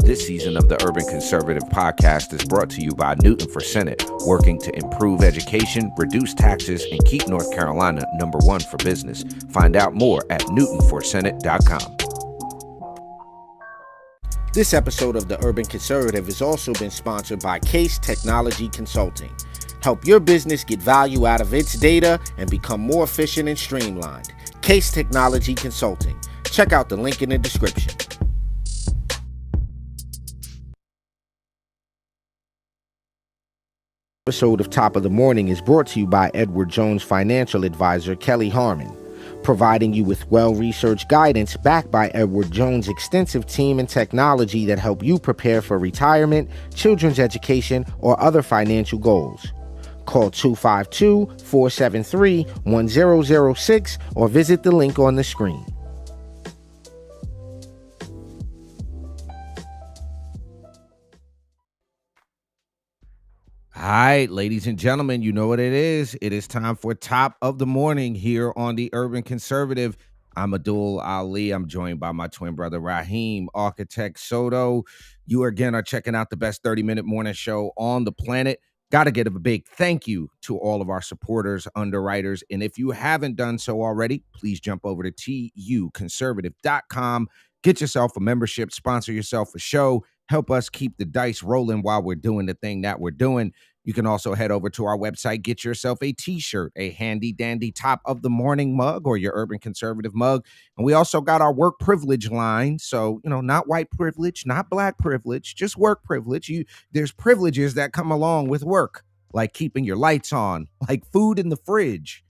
This season of the Urban Conservative Podcast is brought to you by Newton for Senate, working to improve education, reduce taxes, and keep North Carolina #1 for business. Find out more at newtonforsenate.com. This episode of the Urban Conservative has also been sponsored by Case Technology Consulting. Help your business get value out of its data and become more efficient and streamlined. Case Technology Consulting. Check out the link in the description. Episode of Top of the Morning is brought to you by Edward Jones financial advisor Kelly Harmon, providing you with well-researched guidance backed by Edward Jones' extensive team and technology that help you prepare for retirement, children's education, or other financial goals. Call 252-473-1006 or visit the link on the screen. All right, ladies and gentlemen, you know what it is. It is time for Top of the Morning here on the Urban Conservative. I'm Abdul Ali. I'm joined by my twin brother, Raheem, Architect Soto. You again are checking out the best 30-minute morning show on the planet. Got to give a big thank you to all of our supporters, underwriters. And if you haven't done so already, please jump over to tuconservative.com. Get yourself a membership, sponsor yourself a show, help us keep the dice rolling while we're doing the thing that we're doing. You can also head over to our website, get yourself a t-shirt, a handy dandy Top of the Morning mug or your Urban Conservative mug. And we also got our work privilege line. So, not white privilege, not black privilege, just work privilege. There's privileges that come along with work, like keeping your lights on, like food in the fridge,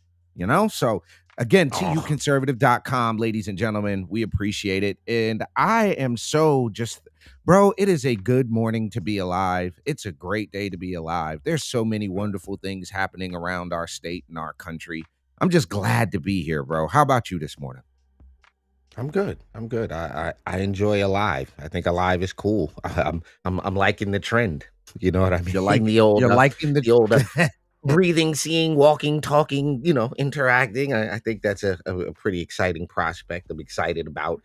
So again, tuconservative.com, ladies and gentlemen, we appreciate it. And I am so bro, it is a good morning to be alive. It's a great day to be alive. There's so many wonderful things happening around our state and our country. I'm just glad to be here, bro. How about you this morning? I'm good. I enjoy alive. I think alive is cool. I'm liking the trend. You know what I mean? You're liking the old breathing, seeing, walking, talking, interacting. I think that's a pretty exciting prospect. I'm excited about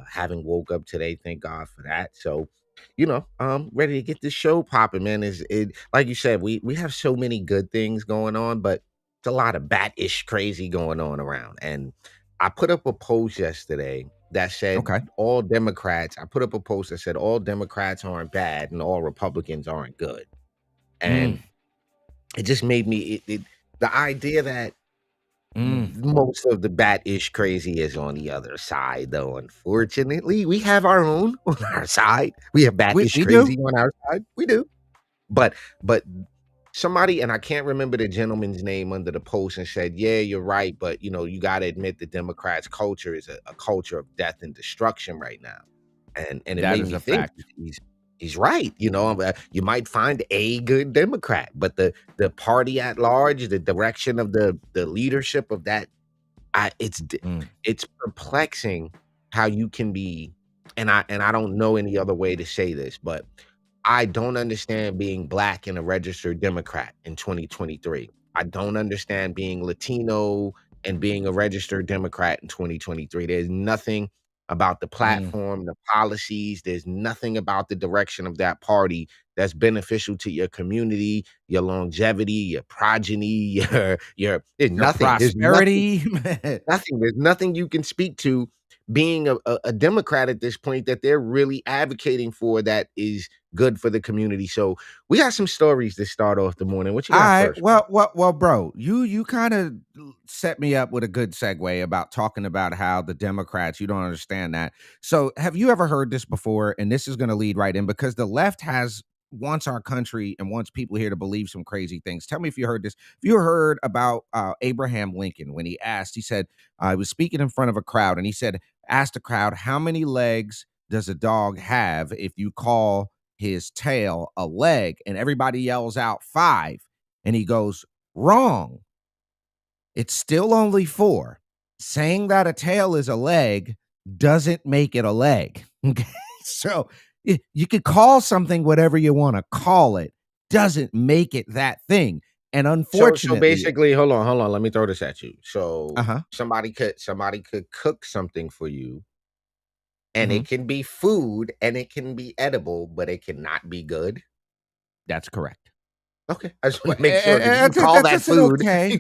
having woke up today. Thank God for that. So, ready to get this show popping, man. Like you said, we have so many good things going on, but it's a lot of bat-ish crazy going on around. And I put up a post yesterday that said all Democrats aren't bad and all Republicans aren't good. And it just made me the idea that most of the bat-ish crazy is on the other side, though. Unfortunately, we have our own on our side. We have bat-ish crazy on our side. We do. But somebody, and I can't remember the gentleman's name under the post, and said, yeah, you're right, but you got to admit the Democrats' culture is a culture of death and destruction right now. And it made me think he's right. You might find a good Democrat, but the party at large, the direction of the leadership of that, it's perplexing how you can be, and I don't know any other way to say this, but I don't understand being black and a registered Democrat in 2023. I don't understand being Latino and being a registered Democrat in 2023. There's nothing about the platform, the policies. There's nothing about the direction of that party that's beneficial to your community, your longevity, your progeny, your nothing. Prosperity. There's nothing. There's nothing you can speak to being a Democrat at this point that they're really advocating for that is good for the community. So we got some stories to start off the morning. What you got first? Well, bro, you kind of set me up with a good segue about talking about how the Democrats, you don't understand that. So have you ever heard this before? And this is going to lead right in, because the left wants our country and wants people here to believe some crazy things. Tell me if you heard this. If you heard about Abraham Lincoln, when he said, I was speaking in front of a crowd, and he said, asked the crowd, how many legs does a dog have if you call his tail a leg? And everybody yells out 5. And he goes, wrong. It's still only 4. Saying that a tail is a leg doesn't make it a leg. Okay. So you could call something whatever you want to call it. Doesn't make it that thing. And unfortunately, so basically, hold on. Let me throw this at you. So somebody could cook something for you and Mhm. it can be food and it can be edible, but it cannot be good? That's correct. Okay. I just Well, want to make sure because you can call that that's an food. okay.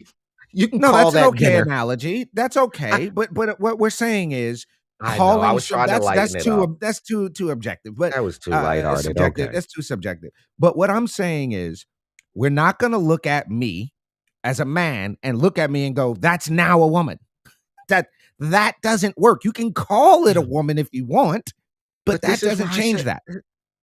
You can No, call that's an that okay dinner. analogy. That's I, okay. But what we're saying is I know. I calling was so trying to lighten it up. that's too objective, but That was too lighthearted. subjective. Okay. That's too subjective. But what I'm saying is we're not going to look at me as a man and look at me and go, "That's now a woman." That that doesn't work. You can call it a woman if you want, but But that this is doesn't why I change said that.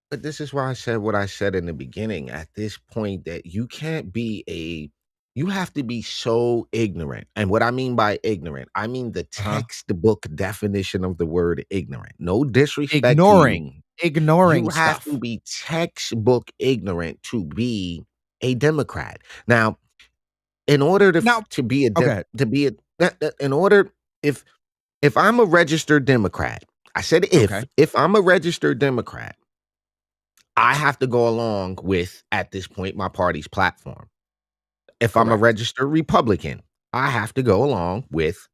but this is why I said what I said in the beginning. At this point that you can't be a you have to be so ignorant. And what I mean by ignorant, I mean the Uh-huh. textbook definition of the word ignorant. No disrespect to you. Ignoring You have to stuff. be textbook ignorant to be a Democrat. Now, in order Now, to be a okay, to be a in order if I'm a registered Democrat, I said okay, if I'm a registered Democrat, I have to go along with, at this point, my party's platform. If I'm a correct, registered Republican, I have to go along with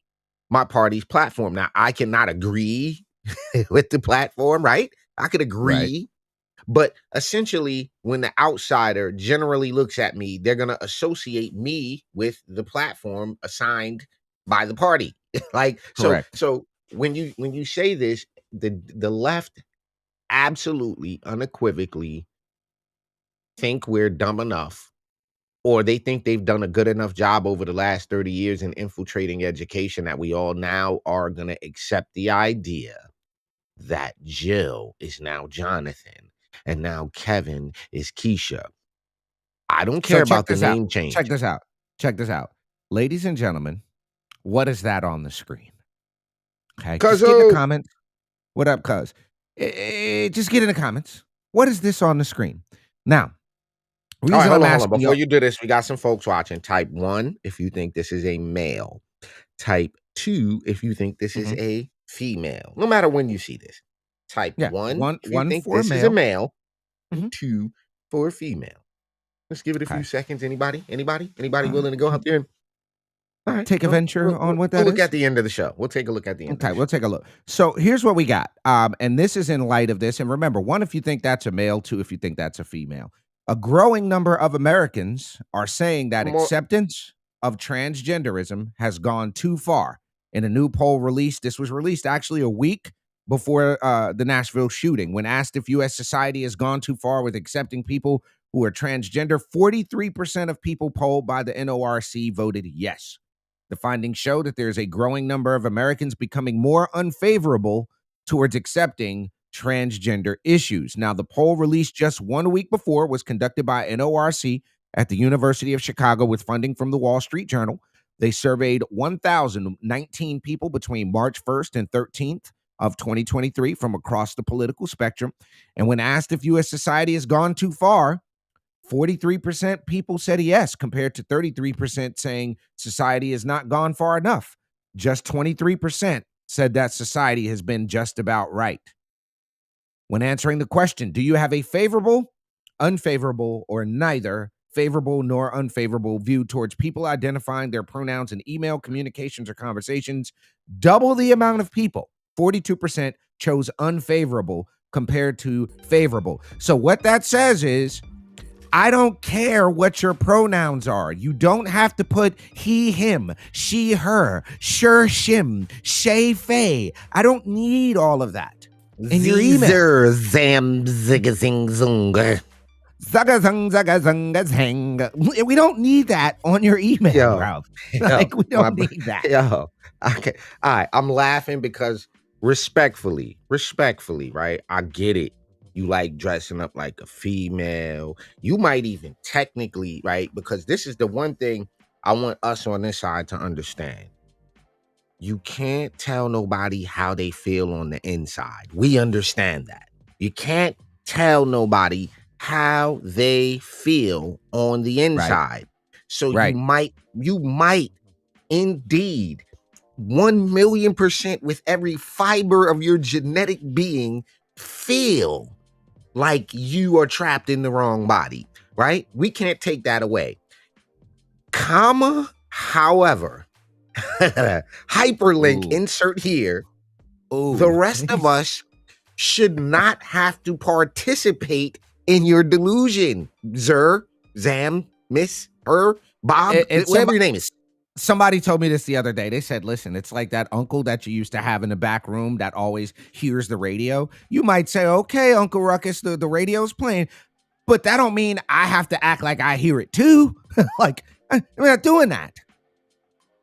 my party's platform. Now, I cannot agree with the platform, right? I could right, agree, but essentially, when the outsider generally looks at me, they're going to associate me with the platform assigned by the party. Like correct. so when you say this, the left absolutely unequivocally think we're dumb enough, or they think they've done a good enough job over the last 30 years in infiltrating education that we all now are going to accept the idea that Jill is now Jonathan and now Kevin is Keisha. I don't care So check about the this out. name Check change. this out. Check this out. Ladies and gentlemen, what is that on the screen? Okay, Cause just get in the comments. What up, cuz? Just get in the comments. What is this on the screen? Now, all right, reason I'm hold on. asking Before you. you do this, we got some folks watching. Type 1 if you think this is a male. Type 2 if you think this is Mhm. a female. No matter when you see this. Type Yeah, 1 one if you one think for a this is a male. male, and Mhm. 2 for a female. Let's give it a few Okay. seconds. Anybody? Anybody? Anybody All right. willing to go out there and all right. Take a Well, venture on what we'll that look is. at the end of the show. We'll take a look at the end of Okay, the we'll show. take a look. So here's what we got. And this is in light of this. And remember, one, if you think that's a male, two, if you think that's a female. A growing number of Americans are saying that More acceptance of transgenderism has gone too far. In a new poll released, this was released actually a week before the Nashville shooting. When asked if U.S. society has gone too far with accepting people who are transgender, 43% of people polled by the NORC voted yes. The findings show that there's a growing number of Americans becoming more unfavorable towards accepting transgender issues. Now, the poll released just 1 week before was conducted by NORC at the University of Chicago with funding from the Wall Street Journal. They surveyed 1,019 people between March 1st and 13th of 2023 from across the political spectrum. And when asked if U.S. society has gone too far, 43% people said yes, compared to 33% saying society has not gone far enough. Just 23% said that society has been just about right. When answering the question, do you have a favorable, unfavorable, or neither favorable nor unfavorable view towards people identifying their pronouns in email communications or conversations? Double the amount of people, 42%, chose unfavorable compared to favorable. So, what that says is, I don't care what your pronouns are. You don't have to put he, him, she, her, sure, shim, shay, fay. I don't need all of that in your email. Zer zam zigazing zunga. Zagazung, zagazung, zang. We don't need that on your email, Yo, Ralph. yo, Like, we my don't need that. yo. Okay, all right. I'm laughing because respectfully, right? I get it. You like dressing up like a female. You might even technically, right? Because this is the one thing I want us on this side to understand. You can't tell nobody how they feel on the inside. We understand that. You can't tell nobody how they feel on the Right, inside. So right. you might indeed 1,000,000% with every fiber of your genetic being feel like you are trapped in the wrong body, right? We can't take that away. Comma, however, hyperlink Ooh, insert here. The ooh. rest of us should not have to participate in your delusion. Zer, Zam, Miss, her, Bob, It's whatever your name is. somebody told me this the other day. They said, "Listen, it's like that uncle that you used to have in the back room that always hears the radio. You might say, "Okay, Uncle Ruckus, the radio's playing," but that don't mean I have to act like I hear it too. Like I'm not doing that.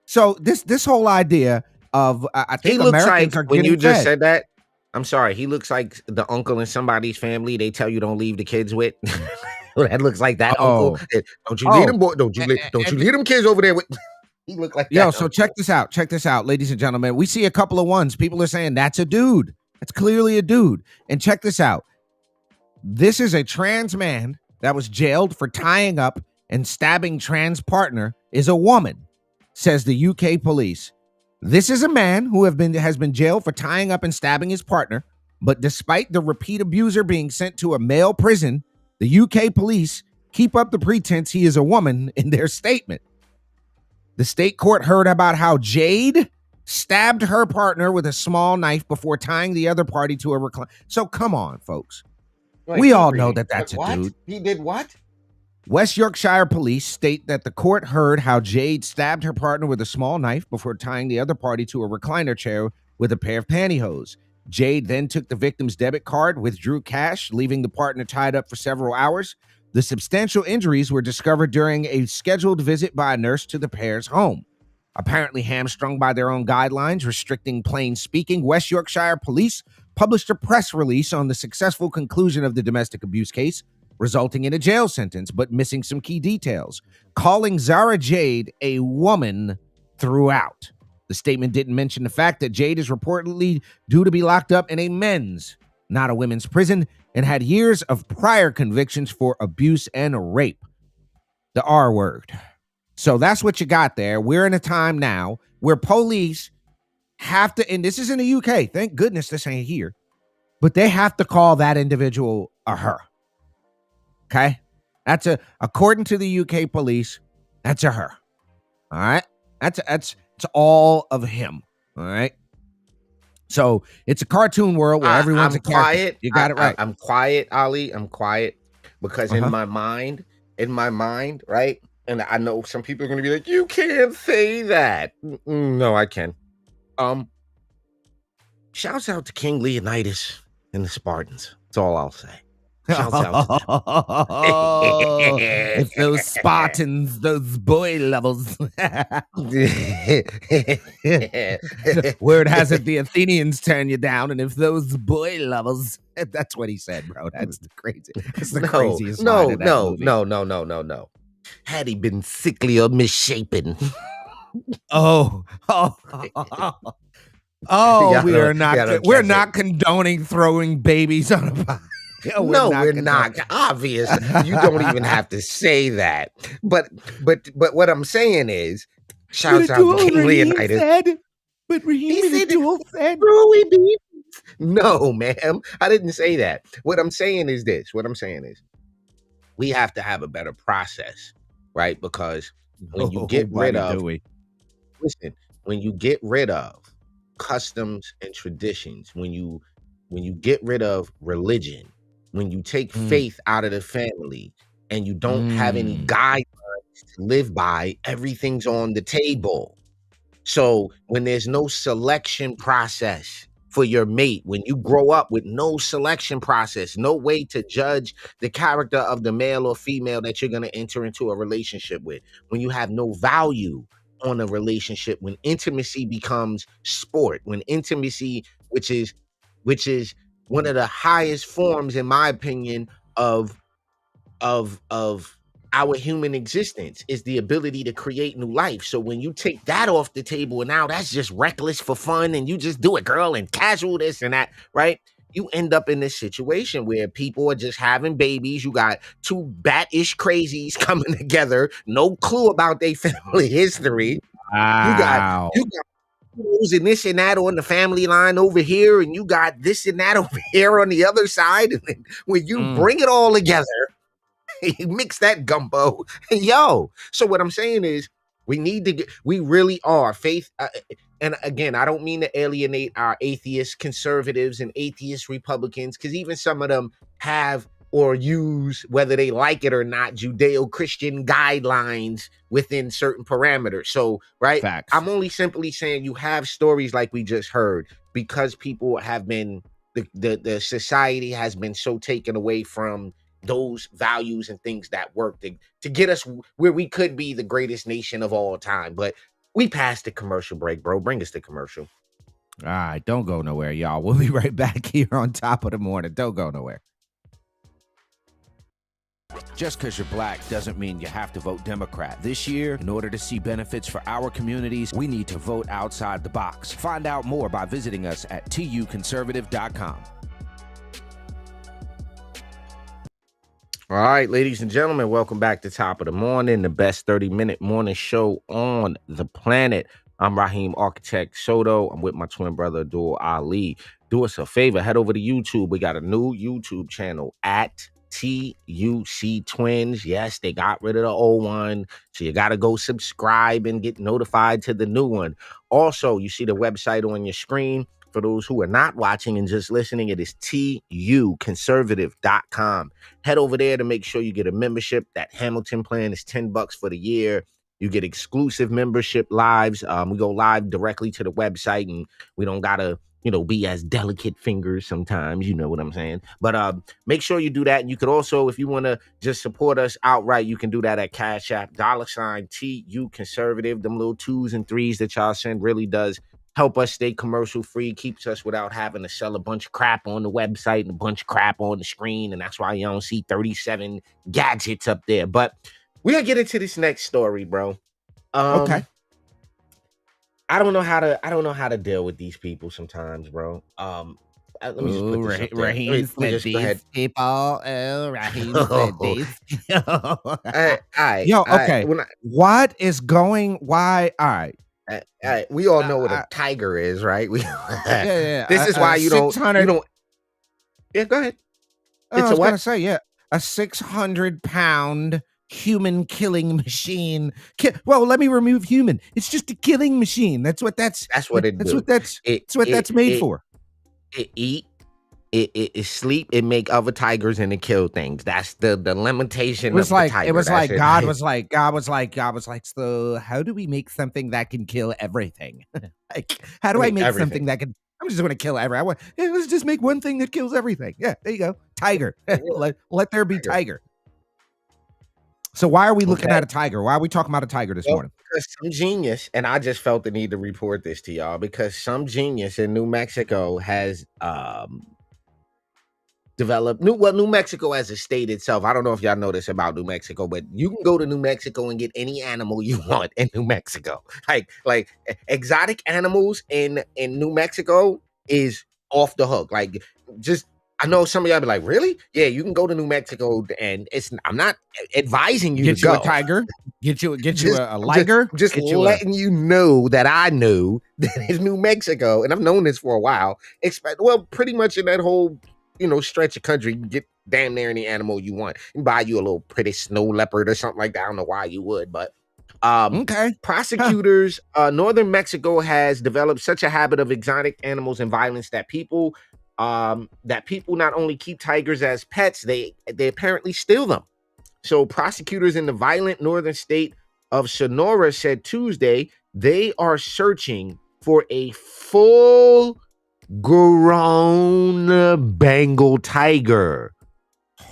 So this whole idea of I He think looks Americans like are when getting you just fed. said that. I'm sorry. He looks like the uncle in somebody's family. They tell you don't leave the kids with. That looks like that uncle. Oh, Don't you leave oh, them, boy. Don't you leave them kids over there with. He looked like yo, that so check uncle. this out. Check this out, ladies and gentlemen. We see a couple of ones. People are saying that's a dude. That's clearly a dude. And check this out. This is a trans man that was jailed for tying up and stabbing trans partner is a woman, says the UK police. This is a man who has been jailed for tying up and stabbing his partner, but despite the repeat abuser being sent to a male prison, the UK police keep up the pretense he is a woman in their statement. The state court heard about how Jade stabbed her partner with a small knife before tying the other party to a recliner. So come on, folks. Wait, We keep all know reading. that that's a What? dude. He did what? West Yorkshire police state that the court heard how Jade stabbed her partner with a small knife before tying the other party to a recliner chair with a pair of pantyhose. Jade then took the victim's debit card, withdrew cash, leaving the partner tied up for several hours. The substantial injuries were discovered during a scheduled visit by a nurse to the pair's home. Apparently hamstrung by their own guidelines restricting plain speaking, West Yorkshire police published a press release on the successful conclusion of the domestic abuse case, resulting in a jail sentence, but missing some key details, calling Zara Jade a woman throughout. The statement didn't mention the fact that Jade is reportedly due to be locked up in a men's, not a women's prison, and had years of prior convictions for abuse and rape. The R word. So that's what you got there. We're in a time now where police have to, and this is in the UK, thank goodness this ain't here, but they have to call that individual a her. Okay? According to the UK police, that's a her. All right? That's all of him. All right? So it's a cartoon world where everyone's I'm a character. quiet. You got it right. I'm quiet, Ali. I'm quiet because in my mind, right? And I know some people are going to be like, "You can't say that." No, I can. Shouts out to King Leonidas and the Spartans. That's all I'll say. Shouts out to If those Spartans, those boy levels. Word has it the Athenians turn you down, and if those boy levels, that's what he said, bro. That's the crazy. That's the craziest line of that movie. No. Had he been sickly or misshapen. Oh, we're not condoning throwing babies on a pie. We're not. Obvious. You don't even have to say that. But what I'm saying is, shouts out to King Leonidas. But Raheem is dual fed. No, ma'am. I didn't say that. What I'm saying is this. We have to have a better process, right? Because when you get rid of customs and traditions, when you get rid of religion, when you take faith out of the family and you don't have any guidelines to live by, everything's on the table. So when there's no selection process for your mate, when you grow up with no selection process, no way to judge the character of the male or female that you're going to enter into a relationship with, when you have no value on a relationship, when intimacy becomes sport, when intimacy, which is one of the highest forms, in my opinion, of our human existence, is the ability to create new life. So when you take that off the table and now that's just reckless for fun and you just do it, girl, and casual this and that, right? You end up in this situation where people are just having babies. You got two bat-ish crazies coming together, no clue about their family history. Wow. You got and this and that on the family line over here, and you got this and that over here on the other side. And then when you bring it all together, you mix that gumbo. Yo, so what I'm saying is, we really are faith. and again, I don't mean to alienate our atheist conservatives and atheist Republicans, because even some of them have or use, whether they like it or not, Judeo-Christian guidelines within certain parameters. So, right, Facts. I'm only simply saying you have stories like we just heard because people have been the society has been so taken away from those values and things that work to get us where we could be the greatest nation of all time. But we passed the commercial break, bro. Bring us the commercial. All right, don't go nowhere, y'all. We'll be right back here on Top of the Morning. Don't go nowhere. Just because you're black doesn't mean you have to vote Democrat. This year, in order to see benefits for our communities, we need to vote outside the box. Find out more by visiting us at tuconservative.com. All right, ladies and gentlemen, welcome back to Top of the Morning, the best 30-minute morning show on the planet. I'm Raheem Architect Soto. I'm with my twin brother, Abdul Ali. Do us a favor, head over to YouTube. We got a new YouTube channel at TUC Twins. Yes, they got rid of the old one, so you got to go subscribe and get notified to the new one. Also, you see the website on your screen. For those who are not watching and just listening, it is tuconservative.com. Head over there to make sure you get a membership. That Hamilton plan is $10 for the year. You get exclusive membership lives. We go live directly to the website, and we don't gotta, be as delicate fingers sometimes. You know what I'm saying? But make sure you do that. And you could also, if you want to just support us outright, you can do that at Cash App, $TU Conservative. Them little 2s and 3s that y'all send really does help us stay commercial free, keeps us without having to sell a bunch of crap on the website and a bunch of crap on the screen. And that's why you don't see 37 gadgets up there. But we're gonna get into this next story, bro. Okay. I don't know how to deal with these people sometimes, bro. Let me just put this up there. Raheem Let me said just go ahead. these people. Oh, Raheem said these. I Yo, okay. What is going? Why? All right. All right, we all know what a I- tiger is, right? yeah. This is why you don't. Yeah, go ahead. I It's a was what? gonna say, yeah, a 600-pound human killing machine. Well, let me remove human. It's just a killing machine. That's what that's. That's what it That's do. what that's. That's what that's made for. It eat. It sleep. It make other tigers and it kill things. That's the limitation of the tiger. It was That's like it. God was like, so how do we make something that can kill everything? Like, how do I make everything. something that can? I'm just going to kill everything. Let's just make one thing that kills everything. Yeah, there you go. Tiger. let there be tiger. So why are we looking at a tiger? Why are we talking about a tiger this morning? Because some genius, and I just felt the need to report this to y'all, because some genius in New Mexico has developed New Mexico as a state itself. I don't know if y'all know this about New Mexico, but you can go to New Mexico and get any animal you want in New Mexico. Like exotic animals in New Mexico is off the hook. Like, just, I know some of y'all be like, really? Yeah, you can go to New Mexico, and I'm not advising you to go. A tiger, get you a liger, just letting you know that I know that it's New Mexico, and I've known this for a while. Pretty much in that whole stretch of country, you can get damn near any animal you want. You can buy you a little pretty snow leopard or something like that. I don't know why you would, but prosecutors, northern Mexico has developed such a habit of exotic animals and violence that people not only keep tigers as pets, they apparently steal them. So prosecutors in the violent northern state of Sonora said Tuesday they are searching for a full grown Bengal tiger.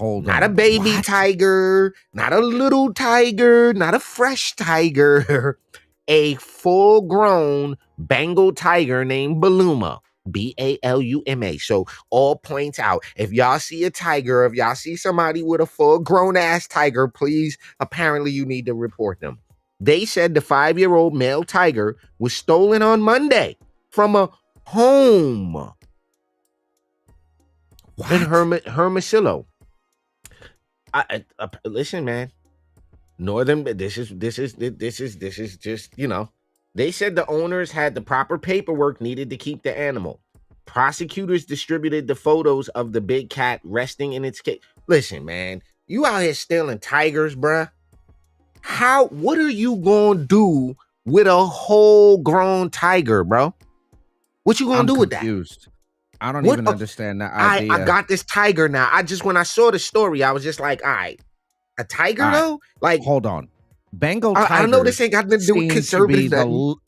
Not a baby tiger, not a little tiger, not a fresh tiger. A full-grown Bengal tiger named Baluma. Baluma. So all points out, if y'all see a tiger, if y'all see somebody with a full-grown ass tiger, please, apparently you need to report them. They said the 5-year-old male tiger was stolen on Monday from a home in Hermosillo. Listen, man. Northern, this is just, they said the owners had the proper paperwork needed to keep the animal. Prosecutors distributed the photos of the big cat resting in its cage. Listen, man, you out here stealing tigers, bruh. What are you gonna do with a whole grown tiger, bro. What you gonna I'm do with that? confused. I don't What? even understand that I idea. got this tiger now. I just when I saw the story, I was just like, all right, a tiger Alright, though? Like, hold on. Bengal I know this tigers ain't got nothing to do with seem to be conservative the nothing. l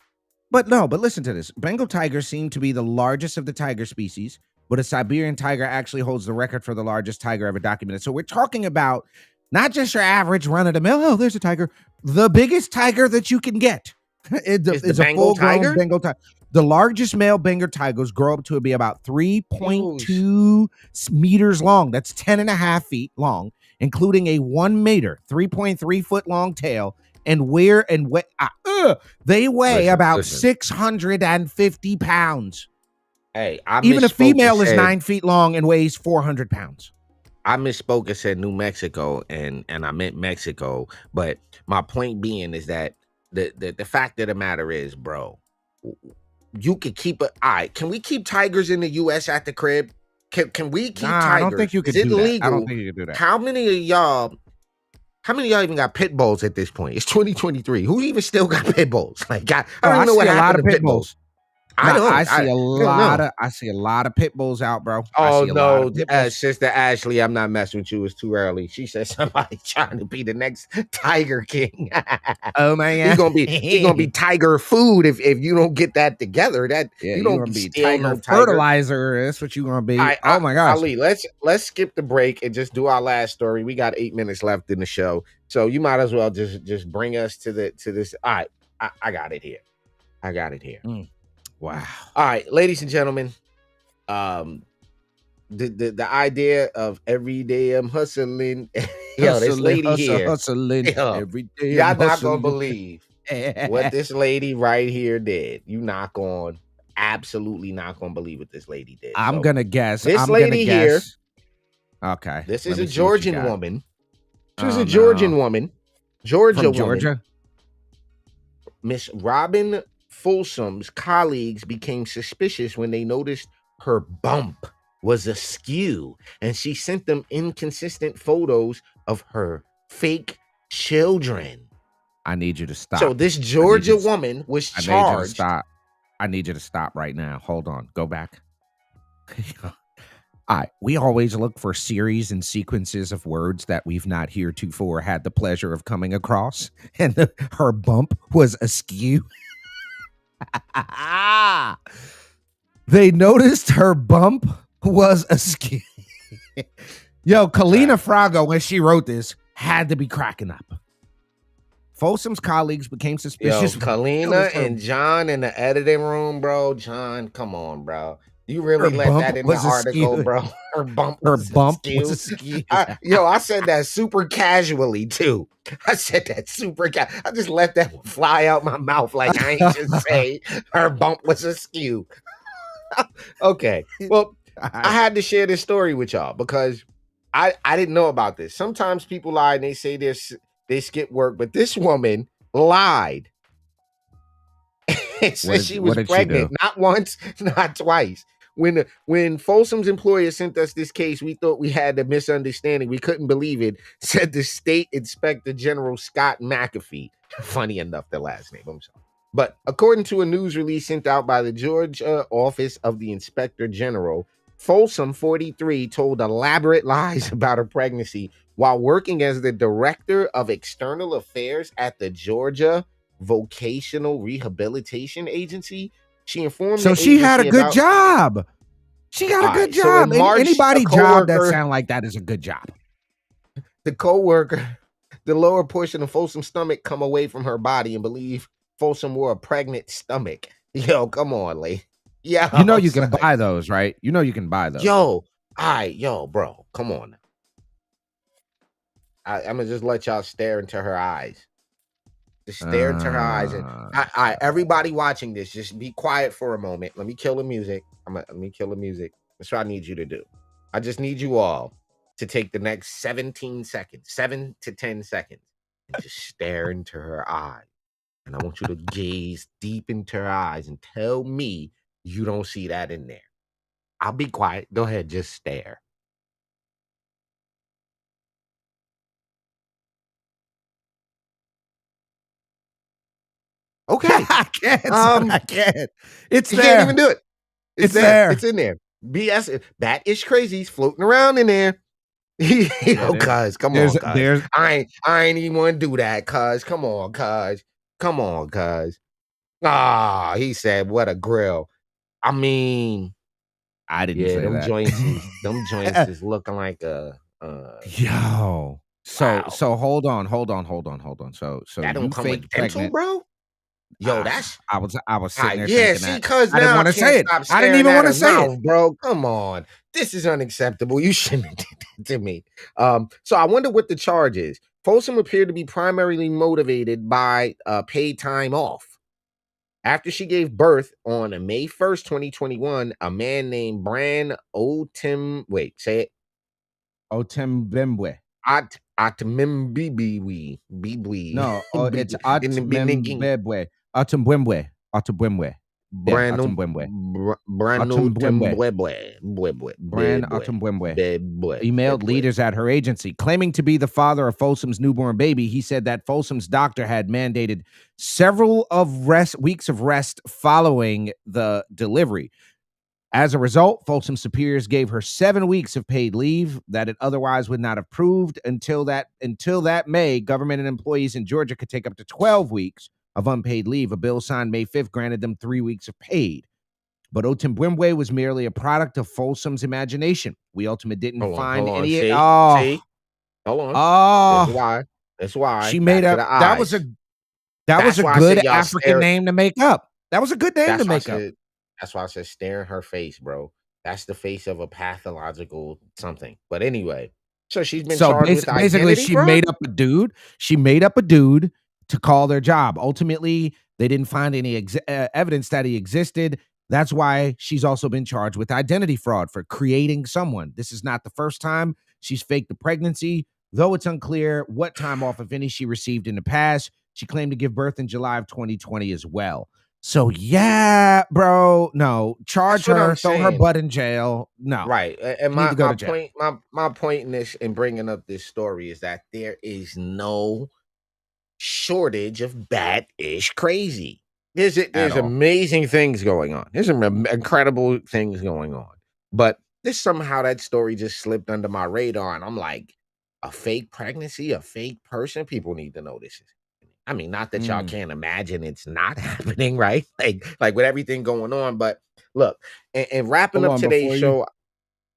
but no, but listen to this. Bengal tigers seem to be the largest of the tiger species, but a Siberian tiger actually holds the record for the largest tiger ever documented. So we're talking about not just your average run of the mill, "Oh, there's a tiger." The biggest tiger that you can get Is the is a Bengal full-grown tiger? Bengal tiger. The largest male Bengal tigers grow up to be about Yo, 3.2 meters long. That's 10 and a half feet long, including a 1 meter, 3.3-foot long tail, and they weigh listen, about listen. 650 pounds. Hey, I Even a misspoke and female is said 9 feet long and weighs 400 pounds. I misspoke and said New Mexico, and I meant Mexico. But my point being is that the fact of the matter is, bro, you could keep it. All right, can we keep tigers in the U.S. at the crib? Can we keep Nah, I don't think tigers? you Is could it do that. I don't legal? think you could do that. How many of y'all? How many of y'all even got pit bulls at this point? It's 2023. Who even still got pit bulls? Like, I Oh, don't I even know what see a lot happened of to pit pit bulls. bulls. I Nah, don't. I don't know. I see a lot of pit bulls out, bro. I Oh see a lot of no, pit bulls. Sister Ashley, I'm not messing with you. It's too early. She said somebody trying to be the next Tiger King. Oh my He gonna be god. tiger food if you don't get that together. That Yeah, you you're don't gonna be steal tiger no tiger. fertilizer. That's what you're gonna be. I Oh my gosh. Ali, let's skip the break and just do our last story. We got 8 minutes left in the show, so you might as well just bring us to this. All right, I got it here. I got it here. Mm. Wow. All right, ladies and gentlemen. Um, the idea of every day I'm hustling. Yo, this Hustling, lady hustle, here, hustling. yo, Every day I'm y'all not gonna hustling. believe what this lady right here did. You not going, absolutely not gonna believe what this lady did. I'm So gonna guess. this I'm gonna lady here, guess. Okay, this is let a me see what you Georgian got. woman. She's Oh a no. Georgian woman, Georgia From woman. Georgia? Miss Robin Folsom's colleagues became suspicious when they noticed her bump was askew, and she sent them inconsistent photos of her fake children. I need you to So stop. this I need you Georgia to woman was I need you to charged. stop. I need you to stop right now. Hold on. Go back. Alright, we always look for series and sequences of words that we've not heretofore had the pleasure of coming across, and her bump was askew. They noticed her bump was askew. Yo, Kalina Right. Frago, when she wrote this, had to be cracking up. Folsom's colleagues became Yo, suspicious when they Kalina noticed and John in the editing room, bro. John, come on, bro. You her really let bump that in the was article, askew. bro. Her bump Her was bump was askew. askew. I said that super casually too. I said that super I just let that one fly out my mouth like I ain't just say her bump was askew. Okay. Well, I had to share this story with y'all because I didn't know about this. Sometimes people lie and they say they skip work, but this woman lied. Said she What was did she do? pregnant, not once, not twice. When Folsom's employer sent us this case, we thought we had a misunderstanding. We couldn't believe it, said the state inspector general Scott McAfee. Funny enough, the last name. I'm sorry. But according to a news release sent out by the Georgia Office of the Inspector General, Folsom, 43, told elaborate lies about her pregnancy while working as the director of external affairs at the Georgia Vocational Rehabilitation Agency. She informed So the she had a agency good about. job. She got All a good right, so in job. March, a Anybody job that coworker, sound like that is a good job. the coworker, the lower portion of Folsom's stomach come away from her body and believe Folsom wore a pregnant stomach. Yo, come on, Lee. You know Yo, you can son. buy those, right? You know you can buy Yo, those. all right, yo, bro, come on. Now. I'm gonna just let y'all stare into her eyes. Just stare into her eyes, and Uh, everybody watching this, just be quiet for a moment. Let me kill the music. Let me kill the music. That's what I need you to do. I just need you all to take the next 17 seconds, 7 to 10 seconds, and just stare into her eyes. And I want you to gaze deep into her eyes and tell me you don't see that in there. I'll be quiet. Go ahead, just stare. Okay. I can't, son, I Um, can't. It's you can't even there. do it. It's It's there. It's there. in there. BS, bat-ish crazies floating around in there. Yeah, Yo, cuz, come there's on, cuz. there's I ain't even wanna do that, cuz. Come on, cuz. Come on, cuz. Ah, he said, "What a grill." I mean, I didn't yeah, say them that. joints is them joints is looking like a Yo. So wow. so hold on. So That don't you come with faked dental, pregnant. bro? Yo, that's I was sitting there yeah, thinking see, that. cuz I didn't now I wanna can't say it. stop I didn't staring even at wanna her say it. mouth, bro. Come on. This is unacceptable. You shouldn't have did that to me. So I wonder what the charge is. Folsom appeared to be primarily motivated by paid time off. After she gave birth on May 1st, 2021, a man named Bran Otim, wait, say it. Otembembwe. Atmimbibiwi, Bibwi, No, it's Bibwi, in the beginning. Atembembwe. Otembwembwe. Yeah, Branum Otembwembwe. Branu Otembwembwe. Tembwebwe, Bwebwe, Bran Bebwe, Otembwembwe Bebwe, emailed Bebwe. leaders at her agency. Claiming to be the father of Folsom's newborn baby, he said that Folsom's doctor had mandated several of weeks of rest following the delivery. As a result, Folsom's superiors gave her 7 weeks of paid leave that it otherwise would not have proved until that May. Government and employees in Georgia could take up to 12 weeks of unpaid leave. A bill signed May 5th granted them 3 weeks of paid. But Otimbwembwe was merely a product of Folsom's imagination. We ultimately didn't Hold find on. any. See, hold on. That's Oh, why. That's why. she made Back to up. the That was a eyes. that was That's a why I said good y'all African stare. name to make up. That was a good name to That's why I make up. said. That's why I said stare in her face, bro. That's the face of a pathological something. But anyway, so she's been So charged with basically, identity she fraud. made up a dude. She made up a dude to call their job. Ultimately, they didn't find any evidence that he existed. That's why she's also been charged with identity fraud for creating someone. This is not the first time she's faked the pregnancy, though it's unclear what time off, if any, she received in the past. She claimed to give birth in July of 2020 as well. So yeah, bro, no, charge That's what I'm her, throw her saying. butt in jail. No, Right. And she need my to go my to jail point my point in this in bringing up this story is that there is no shortage of bad-ish crazy. at There's all. amazing things going on. There's some incredible things going on. But this somehow that story just slipped under my radar, and I'm like, a fake pregnancy, a fake person. People need to know this is. I mean, not that y'all Mm. can't imagine it's not happening, right? Like with everything going on. But look, and wrapping Hold up on today's before you. show,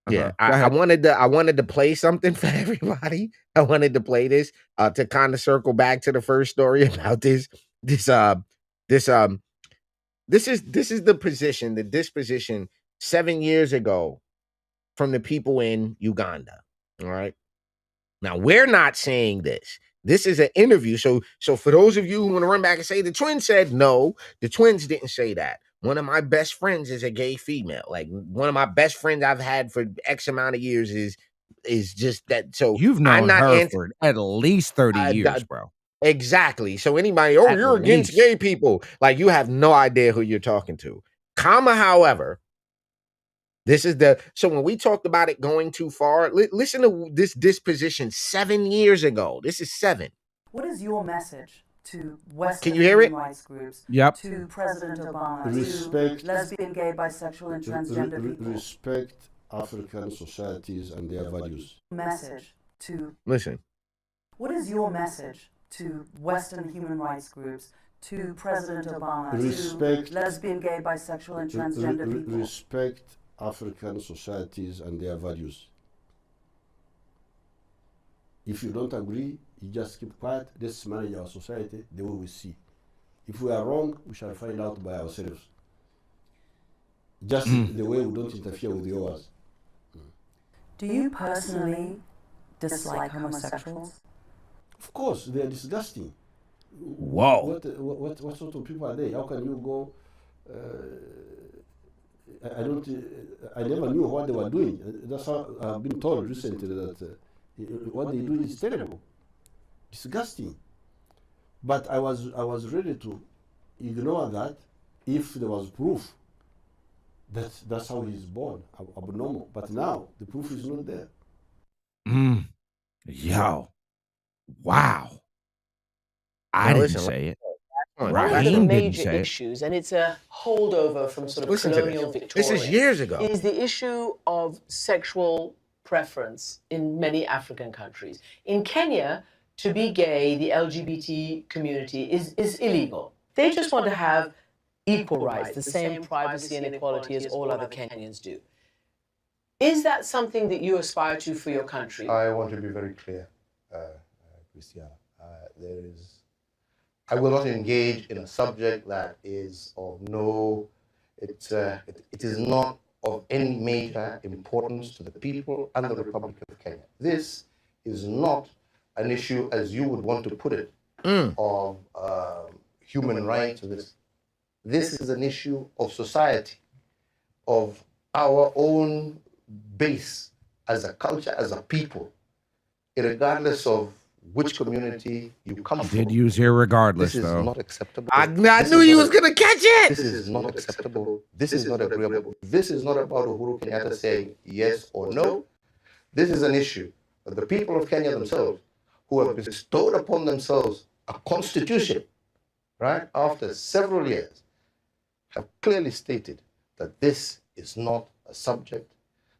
yeah, Go I ahead. wanted to play something for everybody. I wanted to play this to kind of circle back to the first story about this this um this is the disposition 7 years ago from the people in Uganda. All right. Now we're not saying this. This is an interview. So for those of you who want to run back and say the twins said no, the twins didn't say that. One of my best friends is a gay female. Like one of my best friends I've had for X amount of years is just that. So You've I'm known not her anti. for at least 30 I, years, bro. exactly. So anybody, oh, At you're against least. gay people, like you have no idea who you're talking to. Comma, however, this is the so when we talked about it going too far, listen to this disposition 7 years ago. This is seven. What is your message to Can you Western hear human it? rights groups, Yep. to President Obama, Respect, to lesbian, gay, bisexual, and transgender people? respect African societies and their values. Message to Listen. what is your message to Western human rights groups, to President Obama, Respect, to lesbian, gay, bisexual, and transgender people? respect African societies and their values. If you don't agree, you just keep quiet. Let's manage our society the way we see. If we are wrong, we shall find out by ourselves. Just the way we don't interfere with yours. Do you personally dislike homosexuals? Of course, they are disgusting. Whoa. What sort of people are they? How can you go? I don't. I never knew what they were doing. That's how I've been told recently that what they do is terrible, disgusting. But I was ready to ignore that if there was proof that that's how he's born, abnormal. But now the proof is not there. Mm. Yo. Wow. I Now didn't listen, say it. on, One of the Raheem didn't major say it. issues, and it's a holdover from sort of Listen to colonial this. Victoria, This is years ago. is the issue of sexual preference in many African countries. In Kenya, to be gay, the LGBT community is illegal. They just want to have equal rights, the same privacy and equality as all other Kenyans do. Is that something that you aspire to for your country? I want to be very clear, Christiana. I will not engage in a subject that is of no, it is not of any major importance to the people and the Republic of Kenya. This is not an issue, as you would want to put it, of human rights. This is an issue of society, of our own base as a culture, as a people, regardless of which community you come from. Did use irregardless, This is though. not acceptable. I This knew is you not was gonna catch it. This is not acceptable. This is not agreeable. This is not about Uhuru Kenyatta saying yes or no. This is an issue of the people of Kenya themselves, who have bestowed upon themselves a constitution, right, after several years, have clearly stated that this is not a subject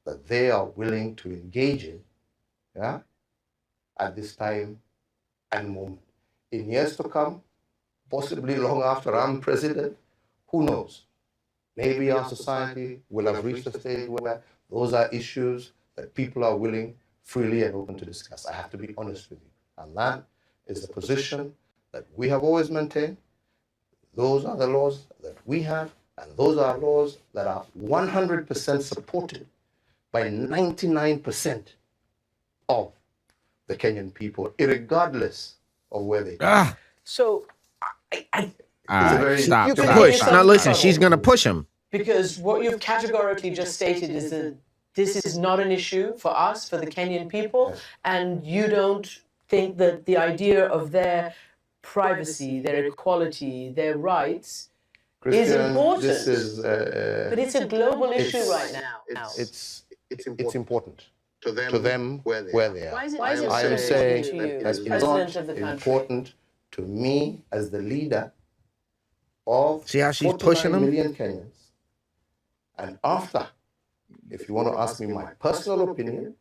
that they are willing to engage in, yeah, at this time and moment. In years to come, possibly long after I'm president, who knows? Maybe our society will have reached a stage where those are issues that people are willing, freely and open to discuss. I have to be honest with you. And that is the position that we have always maintained. Those are the laws that we have, and those are laws that are 100% supported by 99% of the Kenyan people, regardless of where they come. Ah, So, all right, stop, You can stop, push. Push. stop, Now listen, stop. she's gonna push him. because what you've categorically just stated is that this is not an issue for us, for the Kenyan people, and you don't think that the idea of their privacy, their equality, their rights is important. This is but it's a global issue it's- right now. it's important to them where they are. Why is it I am so saying important to you that as it's president not of the country? important to me as the leader of See how she's 49 pushing him? million Kenyans. And after, if you want to ask me my personal opinion,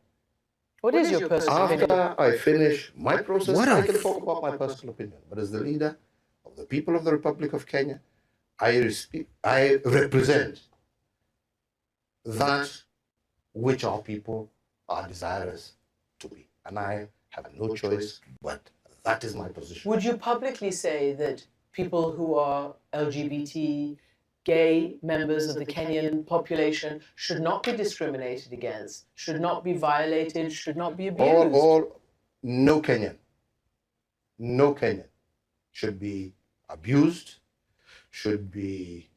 What is your personal opinion? after I finish my process, What I a can talk about my personal opinion. But as the leader of the people of the Republic of Kenya, I represent that which our people are desirous to be. And I have no choice, but that is my position. Would you publicly say that people who are LGBT, gay members of the Kenyan population should not be discriminated against, should not be violated, should not be abused? No Kenyan should be abused, should be,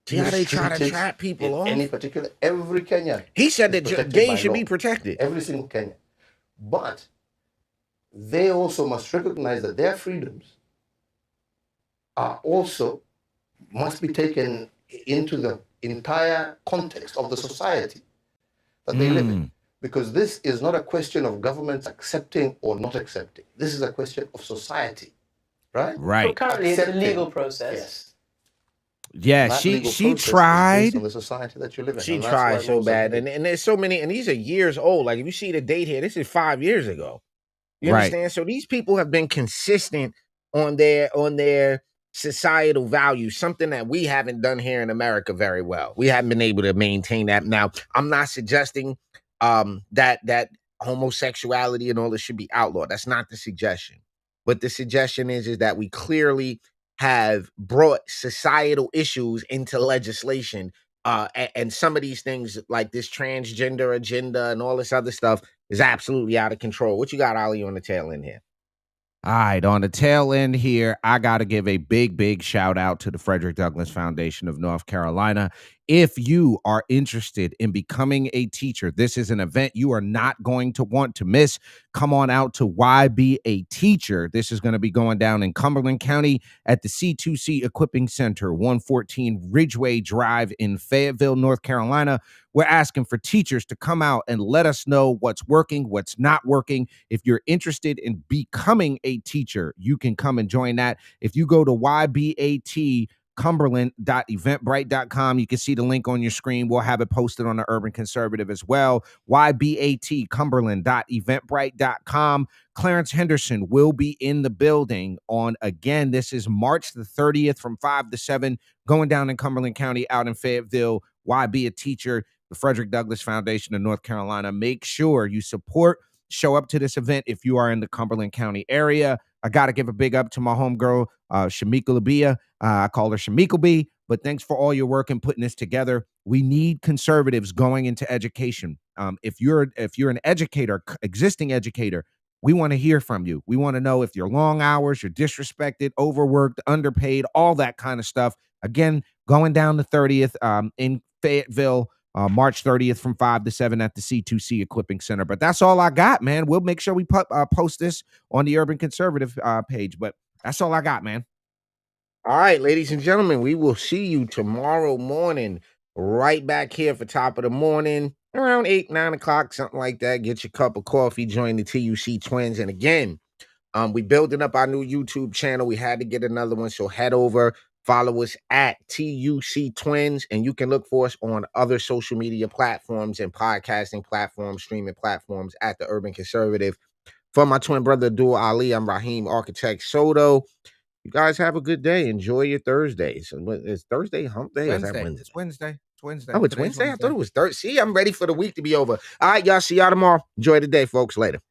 See how they try to mistreated trap people in off? any particular, every Kenyan. He said is that protected gays by should be law. protected. Every single Kenyan. But they also must recognize that their freedoms are also must be taken into the entire context of the society that they live in. Because this is not a question of governments accepting or not accepting. This is a question of society, right? Well, Right. currently, it's a Accepting. legal process. Yes. Yeah, That she legal she process is based tried. on the society that you live in. She and that's tried why so rules are bad, needed. and there's so many, and these are years old. Like if you see the date here, this is 5 years ago. You Right. understand? So these people have been consistent on their societal values, something that we haven't done here in America very well. We haven't been able to maintain that. Now, I'm not suggesting that homosexuality and all this should be outlawed. That's not the suggestion. But the suggestion is that we clearly have brought societal issues into legislation. And some of these things, like this transgender agenda and all this other stuff, is absolutely out of control. What you got, Ali, on the tail end here? All right, on the tail end here, I got to give a big shout out to the Frederick Douglass Foundation of North Carolina. If you are interested in becoming a teacher, this is an event you are not going to want to miss. Come on out to Why Be a Teacher. This is going to be going down in Cumberland County at the C2C Equipping Center, 114 Ridgeway Drive in Fayetteville, North Carolina. We're asking for teachers to come out and let us know what's working, what's not working. If you're interested in becoming a teacher, you can come and join that. If you go to YBAT Cumberland.eventbrite.com. You can see the link on your screen. We'll have it posted on the Urban Conservative as well. YBAT Cumberland.eventbrite.com. Clarence Henderson will be in the building on, again, this is March the 30th from 5 to 7, going down in Cumberland County out in Fayetteville. Why Be a Teacher, the Frederick Douglass Foundation of North Carolina. Make sure you support, show up to this event if you are in the Cumberland County area. I got to give a big up to my homegirl, Shamika Labia. I call her Shamika B, but thanks for all your work in putting this together. We need conservatives going into education. If you're an educator, existing educator, we want to hear from you. We want to know if you're long hours, you're disrespected, overworked, underpaid, all that kind of stuff. Again, going down the 30th in Fayetteville, March 30th from 5 to 7 at the C2C Equipping Center. But that's all I got, man. We'll make sure we post this on the Urban Conservative page. But that's all I got, man. All right, ladies and gentlemen, we will see you tomorrow morning right back here for top of the morning, around 8, 9 o'clock, something like that. Get your cup of coffee, join the TUC Twins. And again, we building up our new YouTube channel. We had to get another one, so head over, follow us at TUC Twins, and you can look for us on other social media platforms and podcasting platforms, streaming platforms at the Urban Conservative. For my twin brother, Abdul Ali, I'm Raheem Architect Soto. You guys have a good day. Enjoy your Thursdays. Is Thursday hump day? Or is that Wednesday? It's Wednesday. It's Wednesday. Oh, it's Wednesday? I thought it was Thursday. See, I'm ready for the week to be over. All right, y'all. See y'all tomorrow. Enjoy the day, folks. Later.